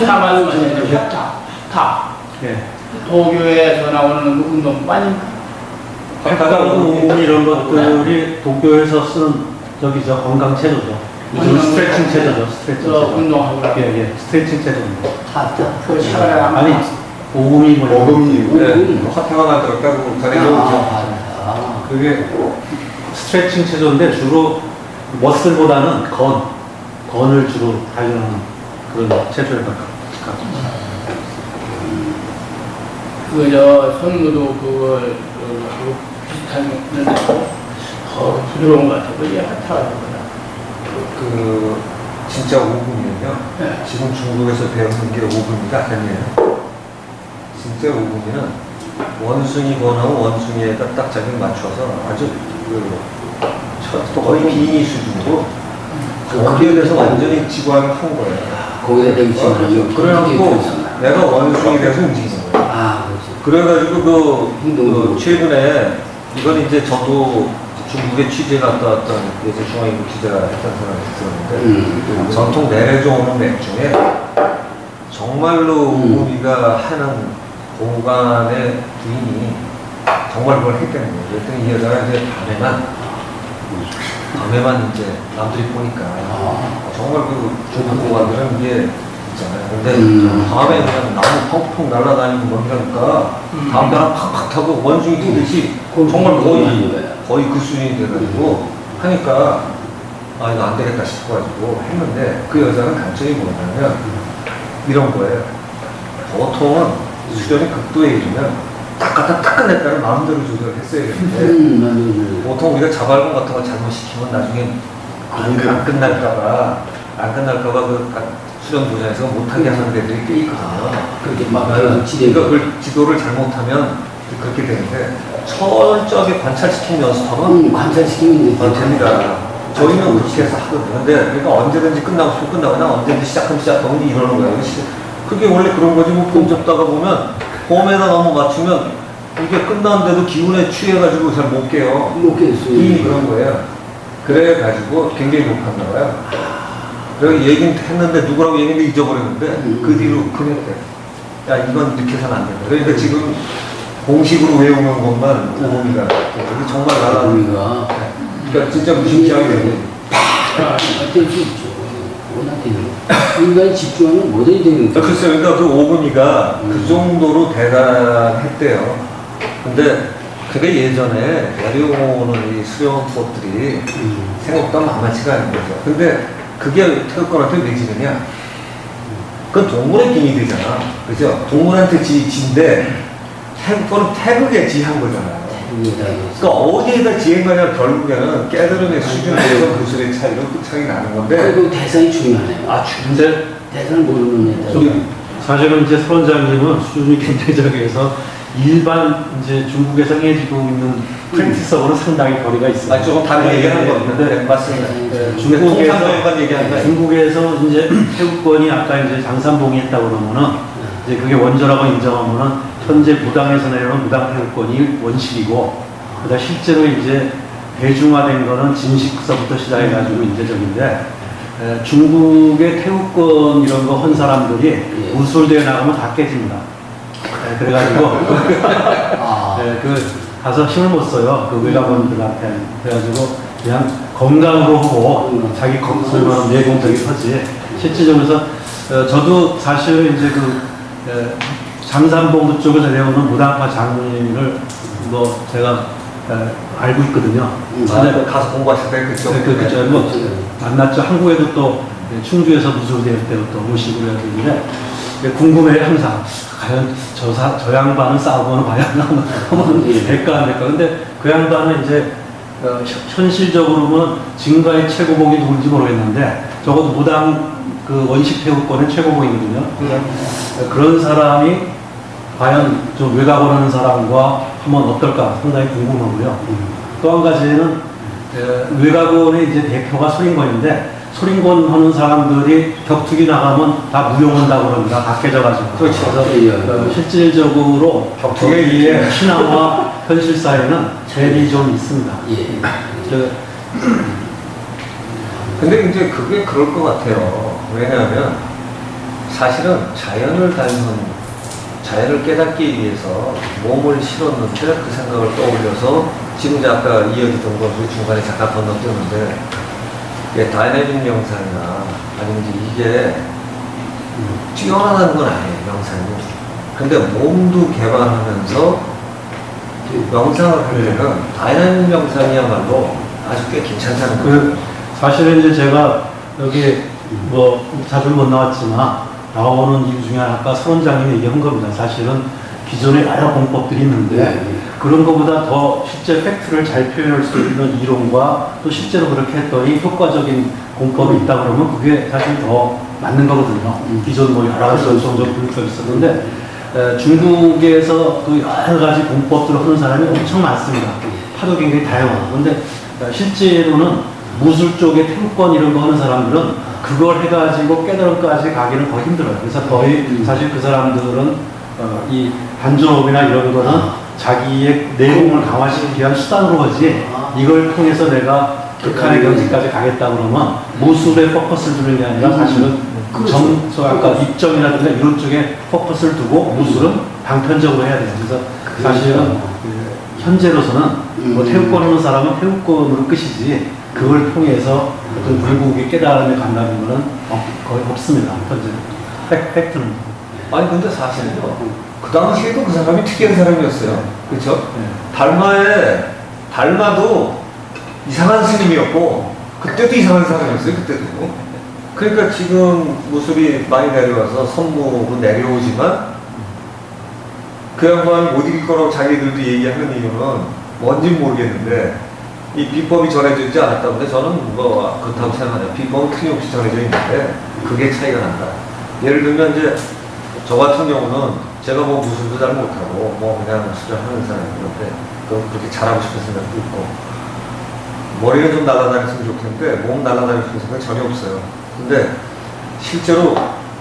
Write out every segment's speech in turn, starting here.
타 말씀하시는 타. 예. 도교에서 나오는 운동반입니까? 가까운 이런 것들이 도쿄에서 쓰는 저기죠 건강체조죠. 요즘 스트레칭 체조죠. 스트레칭 체조. 운동하고. 예. 스트레칭 체조입니다. 그 시간에 아니 오금이 뭐 오금이 화태가 들었다고 전해져 그게 스트레칭 체조인데 주로 머슬보다는 건을 주로 단련하는 그런 체조에 가깝습니다. 손무도 그걸 비슷한 건데 더 부드러운 것 같아요. 이게 핫하거나. 진짜 오금이면요. 네. 지금 중국에서 배우는 게 오금이가 아니에요. 진짜 오금이는 원숭이 건하고 원숭이에다 딱 자기 맞춰서 아주 거의 비니 수준으로 거기에 대해서 완전히 지구화를 한 거예요. 거기에 대해서 그래갖고 내가 원숭이 돼서 움직이는 거예요. 그래가지고 최근에 이건 이제 저도 중국에 취재 갔다 왔던 예전 중앙일보 기자가 했던 사람이 있었는데 전통 내려져 오는 맥 중에 정말로 우리가 하는 공간의 부인이 정말 그걸 했다는 거예요. 그랬더니 이 여자가 이제 밤에만 이제 남들이 보니까 정말 그 중국 공간들은 이게 있잖아요. 근데 밤에 그냥 나무 펑펑 날아다니고 뭐 이러니까 담배랑 팍팍 타고 원숭이 뛰듯이 정말 거의 그 수준이 돼가지고 하니까 이거 안 되겠다 싶어가지고 했는데 그 여자는 단점이 뭐냐면 이런 거예요. 보통은 수련이 극도에 이르면 딱 갖다 딱 끝냈다는 마음대로 조절했어야 되는데 보통 우리가 자발공 같은 거 잘못시키면 나중에 안 끝날까봐 그 수련 도장에서 못하게 하는 데들이 꽤 있거든요. 그러니까 그걸 지도를 잘못하면 그렇게 되는데 철저하게 관찰시키는 연습하면 관찰시키면 됩니다. 저희는 그렇게 해서 하거든요. 근데 그러니까 언제든지 끝나고 그냥 언제든지 시작하면 이러는 거예요. 그게 원래 그런 거지. 뭐 폼 접다가 보면 폼에다 너무 맞추면 이게 끝났는데도 기운에 취해가지고 잘 못 깨요. 못 깨겠어요. 이미 그런 거예요. 그래가지고 굉장히 높았나 봐요. 그래서 얘기는 했는데 누구라고 얘기했는데 잊어버렸는데 그 뒤로 그랬대. 야 이건 이렇게 해서는 안 된다. 그러니까 지금 공식으로 외우는 것만 오금이가 이게 정말 나라니까. 그러니까 진짜 무심시하게 되는. 어쩔 수 있죠. 워낙 되는. 인간이 집중하면 뭐든지 되는 거예요. 글쎄요. 그러니까 그 오금이가 그 정도로 대단했대요. 근데 그게 예전에 내려오는 이 수련법들이 생각보다 만만치가 않은 거죠. 근데 그게 태극권한테 왜 지느냐? 그건 동물의 힘이 되잖아. 그죠? 동물한테 지인데 태극권은 태극에 지한 거잖아요. 그러니까 어디에다 지은 거냐 결국에는 깨달음의 수준에서 구슬의 차이로 끝차이 나는 건데. 그 대상이 중요하네요. 근데 대상을 모르는 애들. 사실은 이제 서원장님은 수준이 굉장히 저기에서 일반 이제 중국에서 행해지고 있는 프랙티스하고는 상당히 거리가 있어요. 조금 다른 얘기하는 건데 맞습니다. 중국에서 이제 태극권이 아까 이제 장산봉이 했다고 그러면은 이제 그게 원조라고 인정하면은 현재 무당에서 내려오는 무당 태극권이 원칙이고, 그다음 실제로 이제 대중화된 거는 진식서부터 시작해가지고 이제 저긴데. 중국의 태극권 이런 거 한 사람들이 우술대회 나가면 다 깨집니다. 그래가지고 가서 힘을 못 써요. 그 외가분들한테. 그래가지고 그냥 건강으로 하고 자기 소유만 내공적이 하지. 실질적으로 저도 사실 이제 장산봉 쪽에서 내려오는 무당파 장로님을 제가 알고 있거든요. 가서 공부하실 때 그쪽? 그쪽에 만났죠. 한국에도 또 충주에서 무술대회 때도 또 모시고 그래야 되는데 궁금해요. 항상 과연 저 양반은 싸우고는 봐야 하나 하면 될까 안 될까. 근데 그 양반은 이제 현실적으로는 진가의 최고봉이 누군지 모르겠는데 적어도 무당 그 원식 태극권의 최고봉이거든요. 그런 사람이 과연 좀 외곽을 하는 사람과 하면 어떨까 상당히 궁금하고요. 또 한 가지는 외곽원의 이제 대표가 소린권인데 소린권 하는 사람들이 격투기 나가면 다 무용한다고 그럽니다. 다 깨져가지고. 그렇죠. 그래서 실질적으로 격투기의 신앙과 현실 사이에는 갭이 좀 있습니다. 근데 이제 그게 그럴 것 같아요. 왜냐하면 사실은 자연을 깨닫기 위해서 몸을 실었는데 그 생각을 떠올려서 지금 이제 아까 이어지던 거 우리 중간에 잠깐 건너뛰었는데 이게 다이내믹 명상이나 아니면 이게 뛰어나다는 건 아니에요, 명상이. 근데 몸도 개발하면서 명상을 할 때는 다이내믹 명상이야말로 아주 꽤 괜찮다는 거예요. 사실은 이제 제가 여기 뭐 자주 못 나왔지만 나오는 이유 중에 아까 서원장님이 얘기한 겁니다. 사실은 기존에 여러 공법들이 있는데 그런 것보다 더 실제 팩트를 잘 표현할 수 있는 이론과 또 실제로 그렇게 했더니 효과적인 공법이 있다 그러면 그게 사실 더 맞는 거거든요. 기존 뭐 여러 가지 전통적 분석이 있었는데 중국에서 그 여러 가지 공법들을 하는 사람이 엄청 많습니다. 하도 굉장히 다양하고. 근데 실제로는 무술 쪽에 태국권 이런 거 하는 사람들은 그걸 해가지고 깨달음까지 가기는 거의 힘들어요. 그래서 거의 사실 그 사람들은 이 반전업이나 이런 거는 자기의 내공을 강화시키기 위한 수단으로 하지 이걸 통해서 내가 극한의 경지까지 가겠다 그러면 무술에 포커스를 두는 게 아니라 사실은 아까 입점이라든가 이런 쪽에 포커스를 두고 무술은 방편적으로 해야 돼요. 그래서 사실은 현재로서는 뭐 태국권 하는 사람은 태국권으로 끝이지 그걸 통해서 어떤 불국의 깨달음에 간다는 것은 거의 없습니다. 현재 팩트는. 아니 근데 사실은요 그 당시에도 그 사람이 특이한 사람이었어요. 그렇죠? 네. 달마도 이상한 스님이었고 그때도 이상한 사람이었어요. 그때도. 그러니까 지금 무술이 많이 내려와서 선무로 내려오지만 그 양반이 못 이길 거라고 자기들도 얘기하는 이유는 뭔지 모르겠는데 이 비법이 전해지지 않았다는데 저는 뭐 그렇다고 생각해요. 비법은 틀림없이 전해져 있는데 그게 차이가 난다. 예를 들면 이제 저 같은 경우는 제가 뭐 무술도 잘 못하고 뭐 그냥 수련하는 사람인데 그럼 그렇게 잘하고 싶은 생각도 있고 머리가 좀 날아다녔으면 좋겠는데 몸 날아다니고 싶은 생각 전혀 없어요. 근데 실제로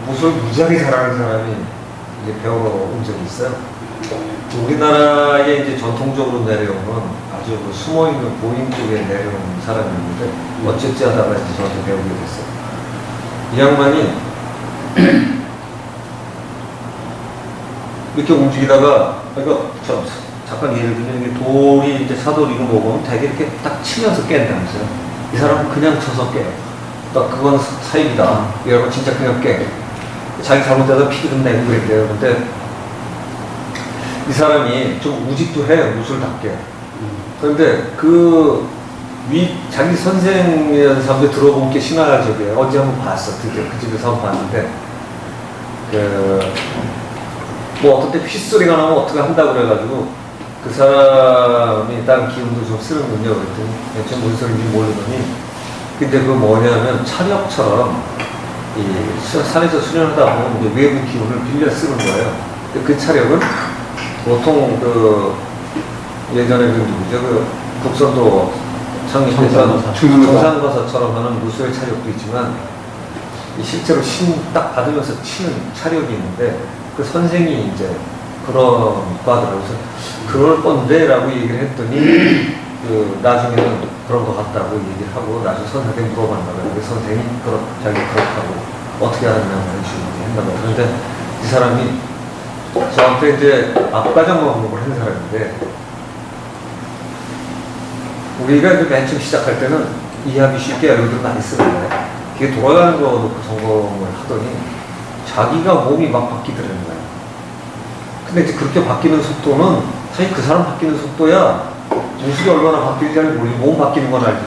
무술 무지하게 잘하는 사람이 이제 배우러 온 적이 있어요. 우리나라에 이제 전통적으로 내려오는 아주 그 숨어있는 고인 쪽에 내려온 사람이었는데 어쨌지 하다가 이제 저한테 배우게 됐어요. 이 양반이 이렇게 움직이다가 그러니까 잠깐 예를 들면 이게 돌이 이제 사돌이고 뭐고 되게 이렇게 딱 치면서 깬다면서요. 이 사람은 그냥 쳐서 깨요. 그러니까 그건 사입이다. 이러고 진짜 그냥 깨. 자기 잘못해서 피도 좀 내고 그랬대요. 근데 이 사람이 좀 우직도 해요. 무술답게. 그런데 자기 선생이라는 사람들 들어본 게 신화적이에요. 어제 한번 봤어. 드디어 그 집에서 한번 봤는데 뭐 어떤 때 휘소리가 나면 어떻게 한다고 그래가지고 그 사람이 다른 기운도 좀 쓰는군요. 그랬더니 대체 무슨 소리인지 모르더니 근데 그거 뭐냐면 차력처럼 이 산에서 수련하다 보면 이제 외부 기운을 빌려 쓰는 거예요. 그 차력은 보통 예전에 그 국선도 창립해서 청산거사처럼 하는 무술 차력도 있지만 실제로 신 딱 받으면서 치는 차력이 있는데 그 선생이 이제 그런 과더라고요. 그래서 그럴 건데 라고 얘기를 했더니 나중에는 그런 것 같다고 얘기를 하고 나중에 선생님한테 물어봤나봐요. 선생이 자기 그렇다고 어떻게 하느냐고 했나봐요. 그런데 이 사람이 저한테 이제 앞과정 방법을 한 사람인데 우리가 이제 맨 처음 시작할 때는 이해하기 쉽게 여러분들 많이 쓰는데 그게 돌아가는 거 놓고 점검을 하더니 자기가 몸이 막 바뀌더라는 거예요. 근데 이제 그렇게 바뀌는 속도는 사실 그 사람 바뀌는 속도야 무술이 얼마나 바뀌는지 모르지 몸 바뀌는 건 알지.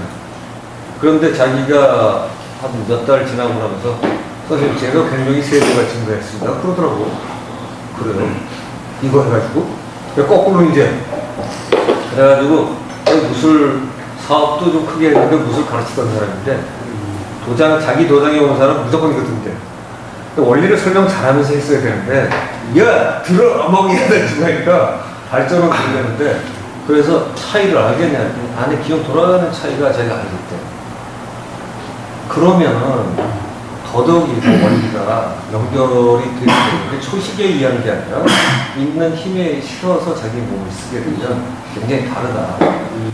그런데 자기가 한 몇 달 지나고 나면서 선생님 제가 굉장히 세대가 증가했습니다. 그러더라고. 그래요. 이거 해가지고 거꾸로 이제 그래가지고 무술 사업도 좀 크게 했는데 무술 가르치던 사람인데 자기 도장에 온 사람은 무조건 이거 든대. 원리를 설명 잘하면서 했어야 되는데 야 들어 어멍이야 되니까 발전은 안 되는데 그래서 차이를 알겠냐 안에 기억 돌아가는 차이가 자기가 알겠대. 그러면은 더더욱이 더 원리가 연결이 되기 때문에 초식에 의한 게 아니라 있는 힘에 실어서 자기 몸을 쓰게 되면 굉장히 다르다.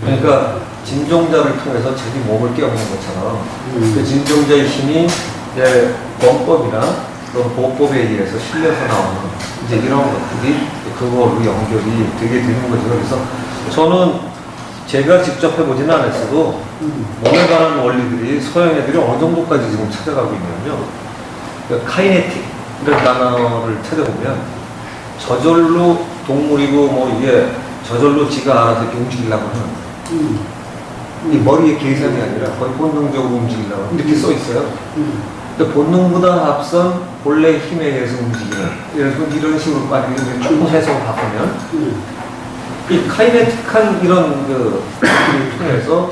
그러니까 진종자를 통해서 자기 몸을 깨우는 것처럼 그 진종자의 힘이 원법이나 또는 보호법에 의해서 실려서 나오는 이제 이런 것들이 그걸로 연결이 되게 되는 거죠. 그래서 저는 제가 직접 해보지는 않았어도 몸에 관한 원리들이 서양 애들이 어느 정도까지 지금 찾아가고 있냐면요. 그 카이네틱이라는 단어를 찾아보면 저절로 동물이고 뭐 이게 저절로 지가 알아서 이렇게 움직이려고 하는 이 머리의 계산이 아니라 거의 본능적으로 움직이려고 이렇게 써 있어요. 근데 본능보다 앞선 본래 힘에 의해서 움직이는 이런 식으로 빨리 조금 해석을 바꾸면 이 카이네틱한 이런 그 것들을 통해서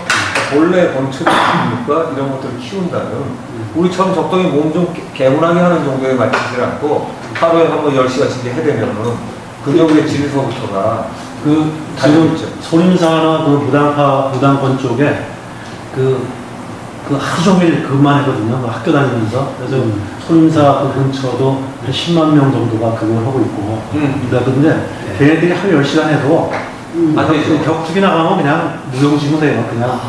본래 본체적 힘과 이런 것들을 키운다면 우리처럼 적당히 몸 좀 개운하게 하는 정도에 맞추지 않고 하루에 한 번 10시간씩 해대면은 근육의 질서부터가 그 지금 소림사나 그 무당권 쪽에 그 하루 종일 그것만 했거든요. 그 학교 다니면서. 그래서 소림사 그 근처도 한 10만 명 정도가 그걸 하고 있고. 근데 걔네들이 하루 10시간 해도 그 격투기 나가면 그냥 무용지물 돼요. 그냥.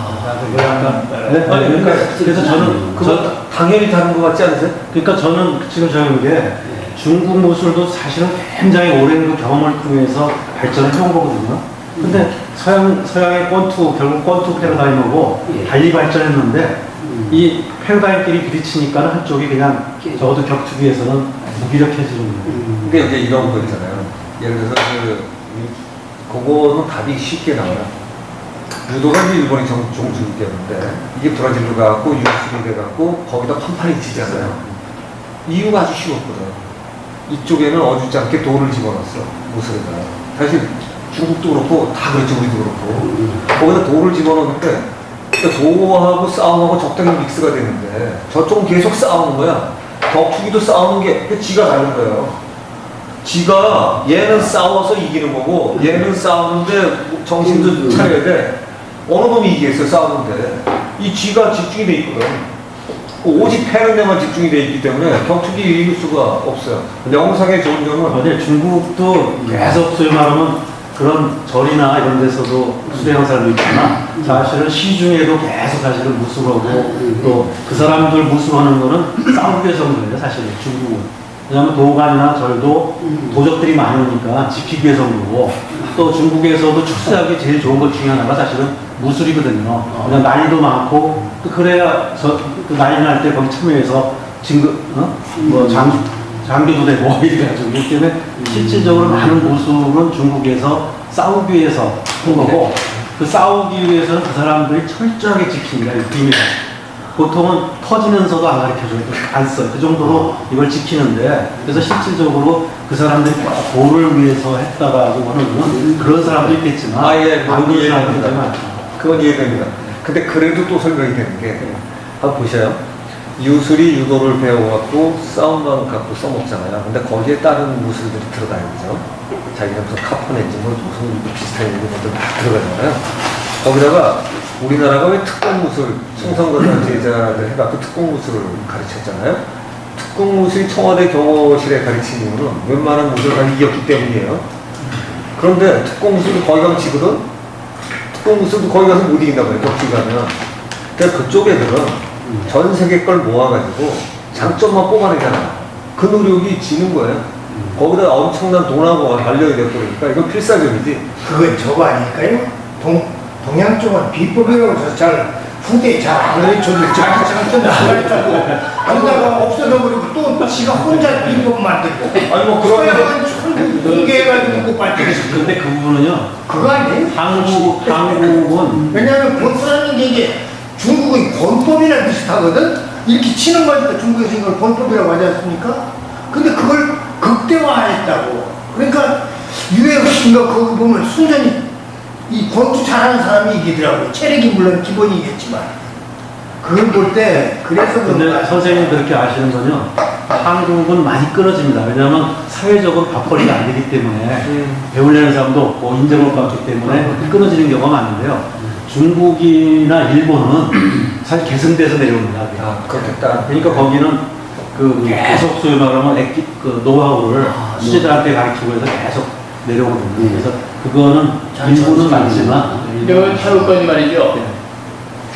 그래서 저는 당연히 다른 것 같지 않으세요? 그러니까 저는 지금 저는 게 중국 무술도 사실은 굉장히 오랜 그 경험을 통해서 발전을 해온 거거든요. 근데 서양의 결국 권투 패러다임하고 달리 발전했는데 이 패러다임끼리 부딪히니까 한쪽이 그냥 적어도 격투기에서는 무기력해지는 거예요. 근데 이제 이런 거 있잖아요. 예를 들어서 그거는 답이 쉽게 나와요. 유도가 이제 일본이 종주기 때문에 이게 브라질로 가고 유럽으로 돼갖고 거기다 판판이 치잖아요. 이유가 아주 쉬웠거든. 이쪽에는 어줍지 않게 돌을 집어넣었어. 무술에다. 사실 중국도 그렇고 다 그렇죠. 우리도 그렇고. 거기다 돌을 집어넣는데 도하고 싸움하고 적당히 믹스가 되는데 저쪽은 계속 싸우는 거야. 격투기도 싸우는 게 지가 다른 거예요. 지가 얘는 싸워서 이기는 거고 얘는 싸우는데 정신도 차려야 돼. 어느 놈이 이기겠어 싸우는데 이 지가 집중이 돼 있거든. 오직 패는 데만 집중이 돼 있기 때문에 격투기 이길 수가 없어요. 영상의 좋은 점은 어제 중국도 계속 소위 말하면 그런 절이나 이런 데서도 수행한 사람도 있지만 사실은 시중에도 계속 사실은 무술하고 또 그 사람들 무술하는 거는 싸우기 위해서 하는 거예요. 사실은 중국은. 왜냐하면 도관이나 절도 도적들이 많이 오니까 지키기 위해서 하는 거고 또 중국에서도 출세하기 제일 좋은 것 중에 하나가 사실은 무술이거든요. 그냥 난이도 많고 또 그래야 그 난리 날 때 거기 참여해서 장비도 되고 이래가지고 그렇기 때문에 실질적으로 많은 무술은 중국에서 싸우기 위해서 한 거고 그 싸우기 위해서는 그 사람들이 철저하게 지킵니다. 이 비밀. 보통은 터지면서도 안 가르쳐줘요. 안 써요. 그 정도로 이걸 지키는데 그래서 실질적으로 그 사람들이 도를 위해서 했다라고 하는 그런 사람도 있겠지만 그건 이해됩니다. 그건 이해됩니다. 근데 그래도 또 설명이 되는 게 한번 보셔요. 유술이 유도를 배워갖고 싸움만 갖고 써먹잖아요. 근데 거기에 다른 무술들이 들어가야죠. 자기가 무슨 카포네지 무슨 비슷한 것들 다 들어가잖아요. 거기다가 우리나라가 왜 특공무술, 충성거사 제자들 해갖고 특공무술을 가르쳤잖아요. 특공무술이 청와대 경호실에 가르친 이유는 웬만한 무술을 다 이겼기 때문이에요. 그런데 특공무술도 거기 가면 지거든? 특공무술도 거기 가서 못 이긴다고 해요, 격투기 가면. 그러니까 그쪽 애들은 전 세계 걸 모아가지고 장점만 뽑아내잖아. 그 노력이 지는 거예요. 거기다 엄청난 돈하고 알려야 될 거니까 이건 필사적이지. 그건 저거 아닐까요? 동양 쪽은 비법이라고 잘 후대에 잘 안 가르쳐도 자기 장점을 가르쳐고 그러다가 없어져버리고 또 지가 혼자 비법 만들고 아니 뭐 그러면 공개해가지고 꼭 발전했어. 근데 그 부분은요. 그거 아니에요? 한국은 왜냐하면 권투라는 게 이게 중국은 권법이랑 비슷하거든? 이렇게 치는 거니까 중국에서 이걸 권법이라고 하지 않습니까? 근데 그걸 극대화했다고. 그러니까 유해허신가 그거 보면 순전히 이 권투 잘하는 사람이 이기더라고요. 체력이 물론 기본이겠지만. 그걸 볼 때, 그래서 근데 그런가. 선생님이 그렇게 아시는 건요. 한국은 많이 끊어집니다. 왜냐하면 사회적으로 밥벌이가 안 되기 때문에 배우려는 사람도 없고 인정을 받기 때문에 끊어지는 경우가 많은데요. 중국이나 일본은 사실 계승돼서 내려옵니다. 그렇겠다. 그러니까 거기는 계속 소위 말하면 노하우를 수제자한테 가르치고 해서 계속 내려오거든요. 그래서 그거는 일부는 많지만 저 태울거니 말이죠.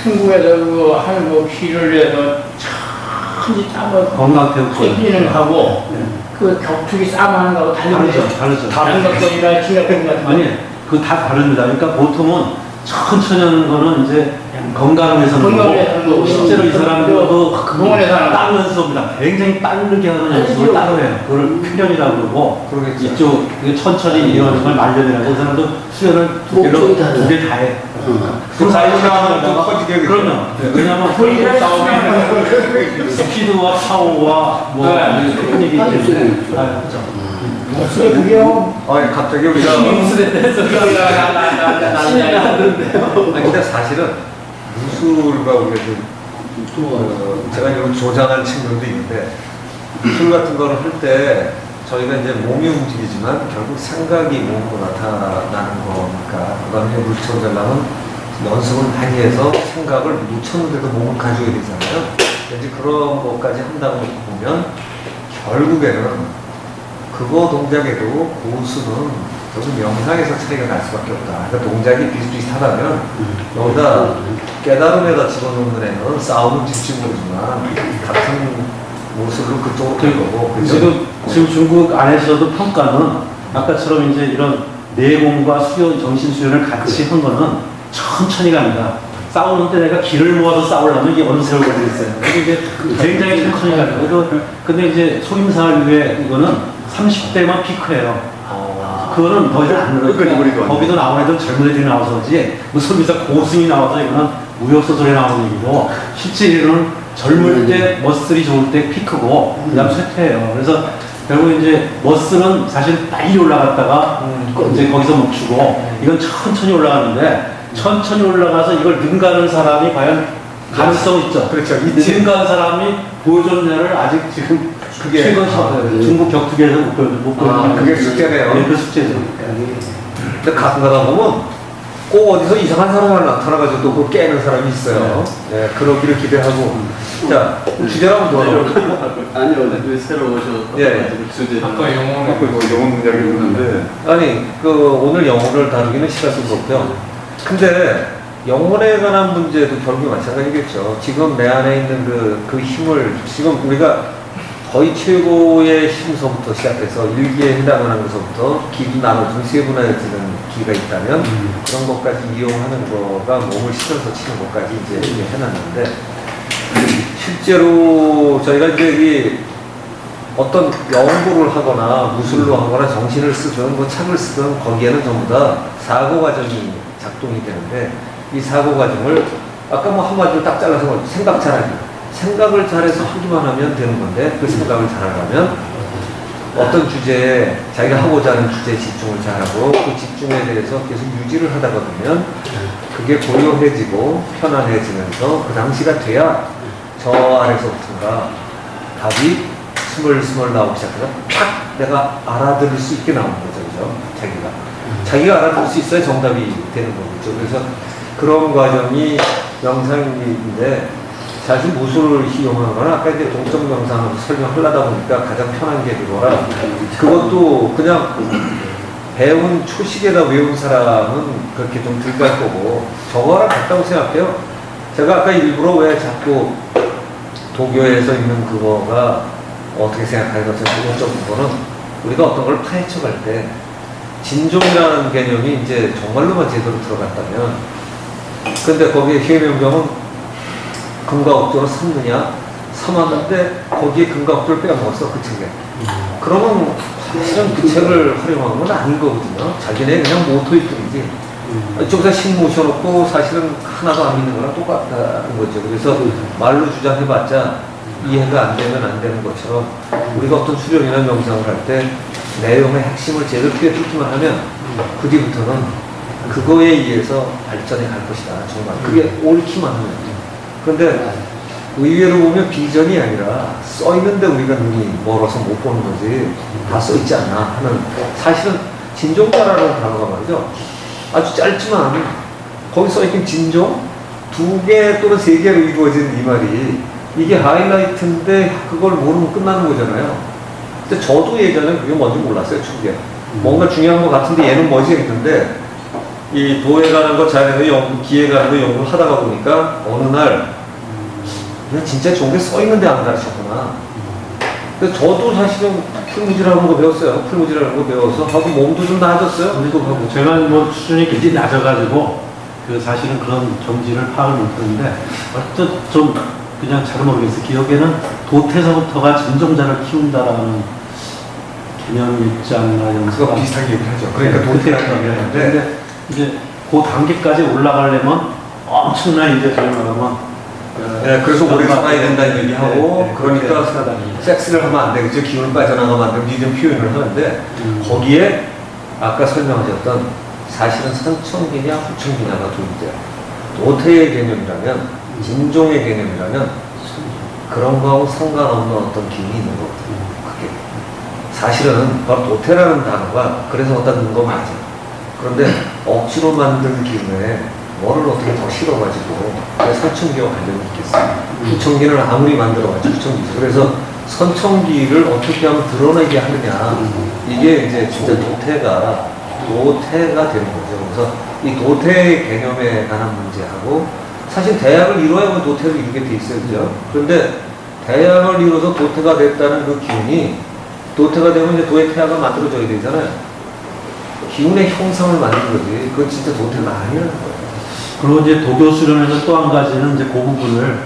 중국에서 한국 피를 위해서 큰지 싸면 건강태우권. 휘는 하고 네. 그 격투기 싸움하는 거하고 다르죠. 다르죠. 다른 것들이나 진격병 같은 거. 아니, 그 다 다릅니다. 그러니까 보통은 천천히 하는 거는 이제 건강을 위해서 하는 건강을 위해서 하는 거고, 거고, 실제로 이 사람들도 병원에서 하는 거. 다른 연습입니다. 굉장히 빠르게 하는 연습을 따로 해요. 그걸 퓨전이라고 그러고, 그러겠죠. 이쪽 이게 천천히 이런 걸 말년이라고, 이 사람도 수련을 목적이 다르다. 두 개 다 해. 그 사이즈가 좀 커지게 그러면 왜냐하면 스피드와 파워와 뭐 네. 테크닉이 아주 때문에 세요. 그렇죠. 근데 그게요. 갑자기 우리가 근데 사실은 무술과 우리가 좀 제가 이런 조장한 친구도 있는데 무술 같은 거를 할 때 저희가 이제 몸이 움직이지만 결국 생각이 몸으로 나타나는 거니까 그다음에 물리쳐보려면 연습을 많이 해서 생각을 묻혔는데도 몸을 가져야 되잖아요. 이제 그런 것까지 한다고 보면 결국에는 그거 동작에도 고수는 결국 명상에서 차이가 날 수밖에 없다. 그러니까 동작이 비슷비슷하다면 여기다 깨달음에다 집어넣는 애는 싸움은 질지 모르지만 같은 모습으로 그쪽으로 갈 거고. 그죠? 지금 중국 안에서도 평가는 아까처럼 이제 이런 내공과 수련, 정신 수련을 같이 한 거는 천천히 갑니다. 싸우는데 내가 기를 모아서 싸우려면 이게 어느 세월 걸리겠어요. 근데 이제 굉장히 천천히 가요. 근데 이제 속임살 위에 이거는 30대만 피크예요. 그거는 더 이상 안 늘어요. 거기도 나온 애들 젊은 애들이 나와서 그지 무슨 비서 고승이 나와서 이거는 무역소설에 나오는 얘기고 실제 이거는 젊을 때 머슬이 좋을 때 피크고 그 다음 쇠퇴예요. 그래서 결국 이제 머슬은 사실 빨리 올라갔다가 이제 거기서 멈추고 이건 천천히 올라가는데 천천히 올라가서 이걸 능가하는 사람이 과연 가능성 있죠. 그렇죠. 능가한 사람이 보여줬냐를 아직 지금 그게 최근 중국 격투기에서 못 보여줬어요. 그게 숙제네요. 네, 그 숙제죠. 근데 가끔 가다 보면 꼭 어디서 이상한 사람이 나타나가지고 또 그걸 깨는 사람이 있어요. 네, 그러기를 기대하고. 자, 주제를 한번 더 해볼까요? 아니요, 왜 새로 오셔서 예. 주제 아까 영어는 영어 이야기 했는데 아니, 오늘 영어를 다루기는 시간이 없고요. 근데 영혼에 관한 문제도 결국 마찬가지겠죠. 지금 내 안에 있는 그 힘을, 지금 우리가 거의 최고의 힘서부터 시작해서 일기에 해당하는 것부터 기도 나눠주는 세 분화해지는 기가 있다면 그런 것까지 이용하는 거가 몸을 실어서 치는 것까지 이제 해놨는데 실제로 저희가 이제 이 어떤 연구를 하거나 무술로 하거나 정신을 쓰든 뭐 책을 쓰든 거기에는 전부 다 사고 과정이 작동이 되는데 이 사고 과정을 아까 뭐 한마디로 딱 잘라서 생각 잘하기. 생각을 잘해서 하기만 하면 되는 건데 그 생각을 잘하려면 어떤 주제에 자기가 하고자 하는 주제에 집중을 잘하고 그 집중에 대해서 계속 유지를 하다가 보면 그게 고요해지고 편안해지면서 그 당시가 돼야 저 아래서부터가 답이 스멀스멀 나오기 시작해서 팍 내가 알아들을 수 있게 나오는 거죠. 그죠? 자기가 알아들을 수 있어야 정답이 되는 거겠죠. 그래서 그런 과정이 명상인데 사실 무술을 이용하는 거는 아까 이제 동적 명상으로 설명하려다 보니까 가장 편한 게 그거라 그것도 그냥 배운 초식에다 외운 사람은 그렇게 좀 덜 갈 거고 저거랑 같다고 생각해요. 제가 아까 일부러 왜 자꾸 도교에서 있는 그거가 어떻게 생각하는 것처럼 기본적인 거는 우리가 어떤 걸 파헤쳐 갈 때 진종이라는 개념이 이제 정말로만 제대로 들어갔다면 근데 거기에 희명경은 금과 억조로 삼느냐? 삼았는데 거기에 금과 억조를 빼먹었어 그 책에. 그러면 사실은 그 책을 활용한 건 아닌 거거든요. 자기네 그냥 모토일 뿐이지. 이쪽에서 신 모셔놓고 사실은 하나도 안 믿는 거랑 똑같다는 거죠. 그래서 말로 주장해봤자 이해가 안 되면 안 되는 것처럼 우리가 어떤 수련이나 명상을 할 때 내용의 핵심을 제대로 꿰뚫기만 하면 그 뒤부터는 그거에 의해서 발전해 갈 것이다. 정말 그게 옳기만 하면. 그런데 의외로 보면 비전이 아니라 써있는데 우리가 눈이 멀어서 못 보는 거지 다 써있지 않나 하는 사실은 진종자라는 단어가 말이죠. 아주 짧지만 거기 써있긴 진종 2개 또는 3개로 이루어진 이 말이 이게 하이라이트인데 그걸 모르면 끝나는 거잖아요. 근데 저도 예전에 그게 뭔지 몰랐어요. 초기에 뭔가 중요한 것 같은데 얘는 뭐지 했는데 이 도에 가는 거, 자연의 연구, 기에 가는 거 연구를 하다가 보니까 어느 날 그냥 진짜 좋은 게 써 있는데 안 가르쳤구나. 근데 저도 사실은 풀무지라는 거 배웠어요. 풀무지라는 거 배워서 하고 몸도 좀 나아졌어요. 그리고 제가 뭐 수준이 굉장히 낮아가지고 그 사실은 그런 정지를 파악을 못했는데 어쨌든 좀 그냥 잘 모르겠어요. 기억에는 도태서부터가 진정자를 키운다라는 개념 입장이나 그거 연수가 비슷하게 얘기를 하죠. 그러니까 도태라는 얘기하는데 근데 이제 그 단계까지 올라가려면 엄청난 이제 저희 말하면 네, 그래서 오래 살아야 된다는 얘기하고 그러니까 살아다니고. 섹스를 하면 안 되겠죠. 기운을 빠져나가면 안 되고 이런 표현을 하는데 거기에 아까 설명하셨던 사실은 선천기냐 후천기냐가 둘째야. 도태의 개념이라면 진종의 개념이라면 그런 거하고 상관없는 어떤 기운이 있는 거거든요. 그게 사실은 바로 도태라는 단어가 그래서 갖다 넣은 거 맞아. 그런데 억지로 만든 기운에 뭐를 어떻게 더 실어가지고 선천기와 관련이 있겠어요. 후천기를 아무리 만들어가지고 후천기죠. 그래서 선천기를 어떻게 하면 드러내게 하느냐 이게 이제 진짜 도태가 되는 거죠. 그래서 이 도태의 개념에 관한 문제하고 사실 대학을 이루어야만 도태를 이루게 돼 있어요. 그죠? 그런데 대학을 이루어서 도태가 됐다는 그 기운이 도태가 되면 이제 도의 태아가 만들어져야 되잖아요. 기운의 형상을 만드는 거지. 그건 진짜 도태가 아니라는 거예요. 그리고 이제 도교 수련에서 또 한 가지는 이제 그 부분을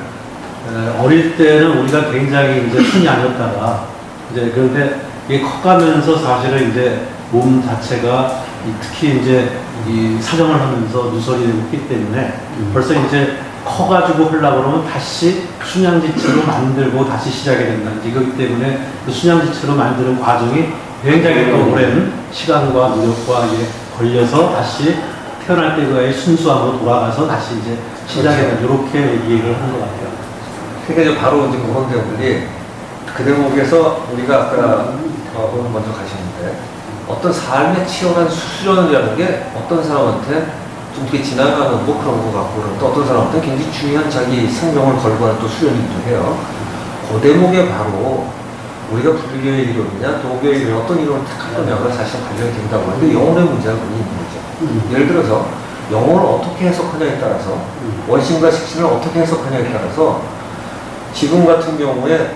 어릴 때는 우리가 굉장히 이제 순이 아니었다가 이제 그런데 이게 커가면서 사실은 이제 몸 자체가 특히 이제 이 사정을 하면서 누설이 되고 있기 때문에 벌써 이제 커가지고 하려고 그러면 다시 순양지체로 만들고 다시 시작이 된다. 이거기 때문에 그 순양지체로 만드는 과정이 굉장히 또 오랜 시간과 노력과 이게 걸려서 다시 태어날 때의 순수함으로 돌아가서 다시 이제 시작이 된다. 이렇게 얘기를 한 것 같아요. 그러니까 이제 바로 이제 그런 대목이 그 대목에서 우리가 아까 오늘 먼저 가셨는데 어떤 삶의 치열한 수련이라는 게 어떤 사람한테 좀 이렇게 지나가는 뭐 그런 거 같고 또 어떤 사람한테 굉장히 중요한 자기 생명을 걸고 하는 또 수련이기도 해요. 그 대목에 바로 우리가 불교의 이론이냐 도교의 이론 어떤 이론을 택할 거냐가 사실 관련이 된다고 하는데 영혼의 문제가 많이 있는 거죠. 예를 들어서 영혼을 어떻게 해석하냐에 따라서 원신과 식신을 어떻게 해석하냐에 따라서 지금 같은 경우에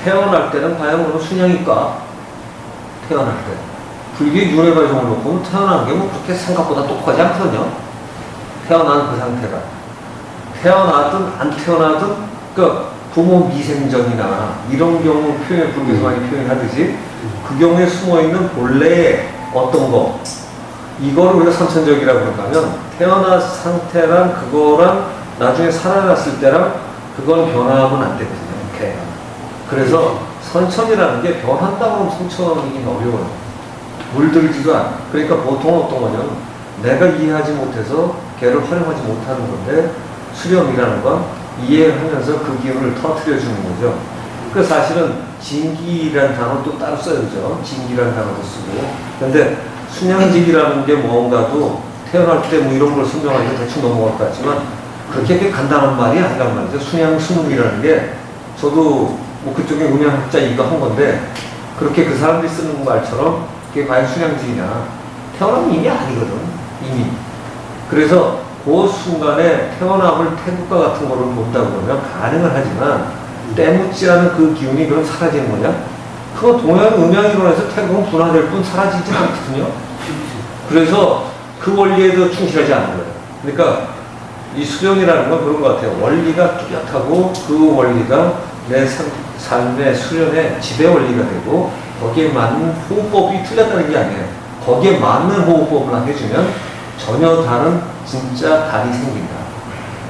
태어날 때는 과연 그러면 순양일까? 태어날 때. 불교의 윤회 과정을 놓고 보면 태어나는 게 뭐 그렇게 생각보다 똑똑하지 않거든요. 태어난 그 상태가. 태어나든 안 태어나든, 그 부모 미생전이나 이런 경우 불교에서 많이 표현하듯이 그 경우에 숨어있는 본래의 어떤 거, 이거를 우리가 선천적이라고 그런다면 태어난 상태랑 그거랑 나중에 살아났을 때랑 그건 변화하면 안 되거든요. 이렇게. 그래서 선천이라는 게 변한다고 하면 선천이긴 어려워요. 물들지도 않아. 그러니까 보통 어떤 거냐면 내가 이해하지 못해서 걔를 활용하지 못하는 건데 수렴이라는 건 이해를 하면서 그 기운을 터뜨려 주는 거죠. 그 사실은 진기라는 단어 또 따로 써야죠. 진기라는 단어도 쓰고. 그런데 순양직이라는 게 뭔가도 태어날 때 뭐 이런 걸 설명하니까 대충 넘어갈 것 같지만 그렇게 간단한 말이 아니란 말이죠. 순양수문이라는 게 저도 뭐 그쪽에 음양학자이기도 한 건데 그렇게 그 사람들이 쓰는 말처럼 그게 과연 순양직이냐 태어나면 이미 아니거든. 이미. 그래서 그 순간에 태어남을 태국과 같은 거를 본다 그러면 가능은 하지만 때묻지 않은 그 기운이 그럼 사라지는 거냐? 그거 동양 음양이론에서 태국은 분화될 뿐 사라지지 않거든요. 그래서 그 원리에도 충실하지 않는 거예요. 그러니까 이 수련이라는 건 그런 것 같아요. 원리가 뚜렷하고 그 원리가 내 삶의 수련의 지배 원리가 되고 거기에 맞는 호흡법이 틀렸다는 게 아니에요. 거기에 맞는 호흡법을 해주면 전혀 다른 진짜 달이 생긴다.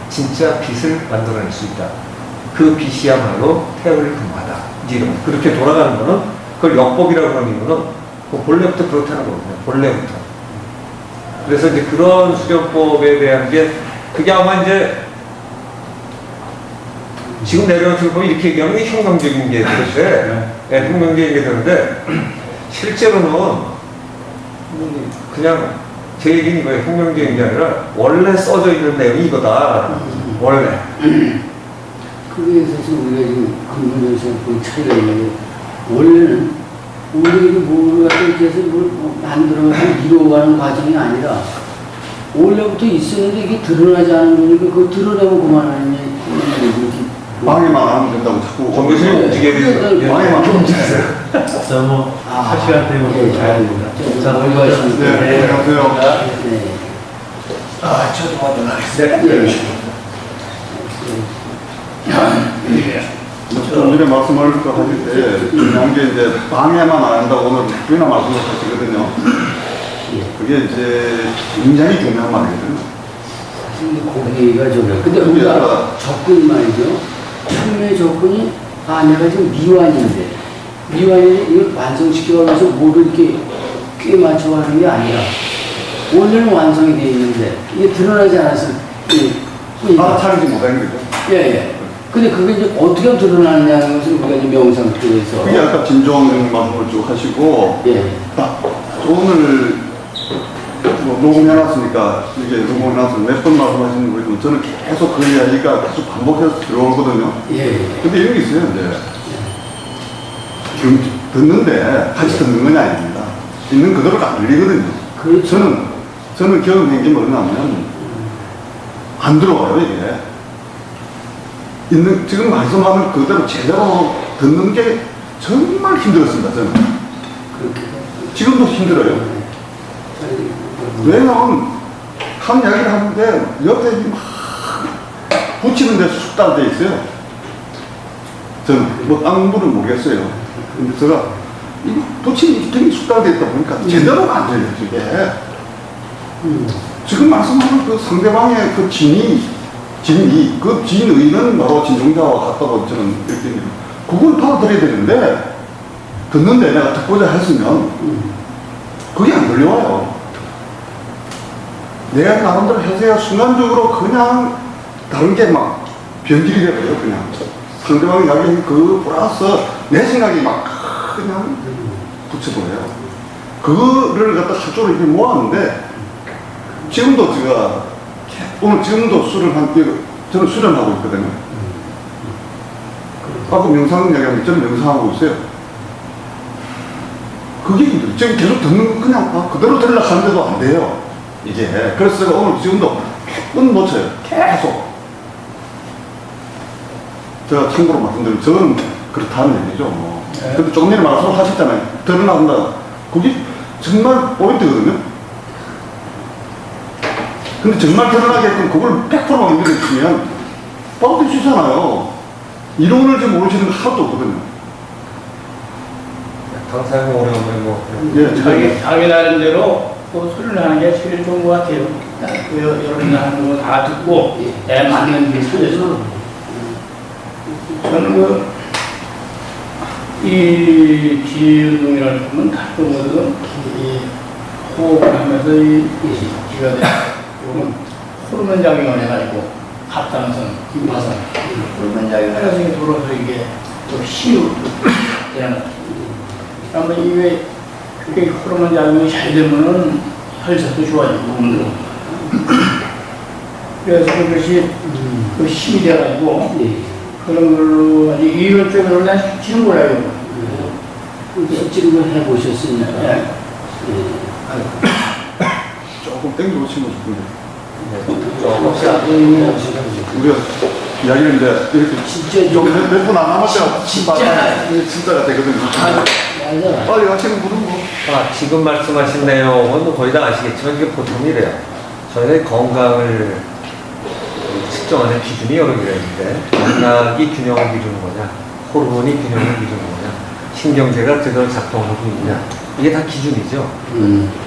진짜 빛을 만들어낼 수 있다. 그 빛이야말로 태어를 근거하다. 이제 이런 그렇게 돌아가는 거는 그걸 역법이라고 하는 이유는 그 본래부터 그렇다는 거거든요. 본래부터. 그래서 이제 그런 수련법에 대한 게 그게 아마 이제 지금 내려오는 보면 이렇게 얘기하면 혁명적인 게 되는데, 네, 혁명적인 게 되는데 실제로는 그냥 제 얘기는 이거예요. 혁명적인 게 아니라 원래 써져 있는 내용이 이거다. 원래. 그게 사실 우리가 지금 근본에서 그 차이가 있는데 원래는 우리가 뭘 갖다 해서 뭘 만들어서 이루어가는 과정이 아니라 원래부터 있었는데 이게 드러나지 않은 거니까 그걸 드러내고 그만하는 이렇게 방해만 안 하면 된다고 자꾸. 정 교수님 움직여야 되죠. 방해만 하면 돼요. 자, 뭐, 할 시간 때문에 좀 가야 됩니다. 자, 올라가겠습니다. 네, 안녕하세요. 네. 아, 저도 먼저 나겠습니다. 좀 전에 말씀을 또 하실 때 중요한 게 이제 방해만 안 한다고 오늘 꽤나 말씀을 하시거든요. 그게 이제 굉장히 중요한 말이거든요. 거기가 저거요. 근데 그게 우리가 아니라- 접근 말이죠. 처음에 접근이 내가 지금 미완인데 미완인데 이걸 완성시켜가면서 뭐를 이렇게 꽤 맞춰가는 게 아니라 원래는 완성이 돼 있는데 이게 드러나지 않았을 때 알아차리지 못한 거죠. 예. 근데 그게 이제 어떻게 드러나느냐는 것을 우리가 이제 명상 속에서 그게 아까 진정 말씀을 쭉 하시고 예. 딱 오늘 뭐 녹음해놨으니까 이게 녹음해놨으면 몇 번 말씀하시는 거지만 저는 계속 그 이야기가 계속 반복해서 들어오거든요. 예. 근데 여기 있어요, 이제. 지금 듣는데 같이 듣는 건 아닙니다. 있는 그대로 안 들리거든요. 그렇죠. 저는 경험한 게 뭐냐면 안 들어와요, 이게. 지금 말씀하는 그대로 제대로 듣는 게 정말 힘들었습니다, 저는. 그렇게 지금도 힘들어요. 왜냐면 한 이야기를 하는데 옆에 막 붙이는 데 숙달돼 있어요. 저는 뭐 다른 분은 모르겠어요. 근데 제가 이거 붙이는 게 숙달돼 있다 보니까 제대로가 안 돼요, 이게. 지금 말씀하는 그 상대방의 그 진의, 그 진의는 바로 진종자와 같다고 저는 느낍니다. 그걸 받아들여야 되는데, 듣는데 내가 듣고자 했으면, 그게 안 들려와요. 내가 나름대로 해서야 순간적으로 그냥 다른 게 막 변질이 돼버려요, 그냥. 상대방이 이야기한 그 플러스 내 생각이 막 그냥 붙여버려요. 그거를 갖다 한쪽으로 이렇게 모았는데, 지금도 제가 오늘 지금도 저는 수련하고 있거든요. 아까 명상 이야기하면 저는 명상하고 있어요. 그게 힘들어요. 지금 계속 듣는 거 그냥 그대로 들으려고 하는데도 안 돼요. 이게. 그래서 제가 오늘 지금도 몇 번 놓쳐요. 계속. 제가 참고로 말씀드리면 저는 그렇다는 얘기죠. 뭐. 근데 조금 전에 말씀하셨잖아요. 드러난다. 그게 정말 포인트거든요. 근데 정말 드러나게끔 그걸 100%만 믿어주시면 뻥 뜯으시잖아요. 이론을 좀 모르시는 거 하나도 없거든요. 당사자가 오래간만에 뭐. 예, 자기 나름대로 또 소리를 하는 게 제일 좋은 것 같아요. 여러분이 하는 거 다 듣고 내 맞는 게 소리에서 저는 이 기운동이라는 부분은 다 보거든. 호흡을 하면서 기가 돼. 이건 호르몬 작용을 해가지고 갑상선, 김파선, 호르몬 작용을 해서 이게 돌아서 이게 또 힘이 되는. 그러면 이게 그게 호르몬 작용이 잘 되면은 혈색도 좋아지고 그래서 그것이 그 힘이 돼가지고 그런 걸로 아주 이론적으로 난 치는 거라요. 실제로 해보셨으니까. 네. 조금 땡기고 치고 싶은데. 조금 우리가 이야기를 이제 이렇게 진짜 좀 몇분 안 남았죠? 진짜가 되거든요. 맞아. 빨리 하시는 분은 뭐. 지금 말씀하신 내용은 뭐 거의 다 아시겠지만 이게 보통 이래요. 저희가 건강을 측정하는 기준이 여러 개가 있는데, 맥락이 균형을 기준은 거냐, 호르몬이 균형을 기준은 거냐, 신경제가 제대로 작동하고 있냐, 이게 다 기준이죠.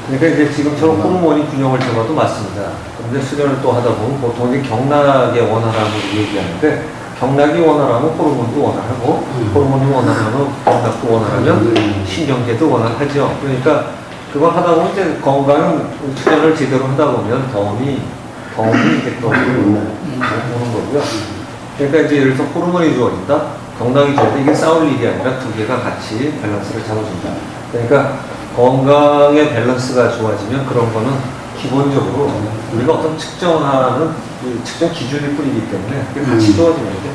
그러니까 이제 지금처럼 호르몬이 균형을 잡아도 맞습니다. 그런데 수련을 또 하다 보면 보통 이제 경락의 원활함을 얘기하는데, 경락이 원활하면 호르몬도 원활하고, 호르몬이 원활하면 경락도 원활하면 신경제도 원활하죠. 그러니까 그걸 하다 보면 이제 건강은 수련을 제대로 하다 보면 덤이 이제 또 오는 거고요. 그러니까 이제 예를 들어서 호르몬이 좋아진다, 경락이 좋아진다, 이게 싸울 일이 아니라 두 개가 같이 밸런스를 잡아준다. 그러니까 건강의 밸런스가 좋아지면 그런 거는 기본적으로 우리가 어떤 측정하는 그 측정 기준이 뿌리기 때문에 그게 같이 좋아지는 거죠.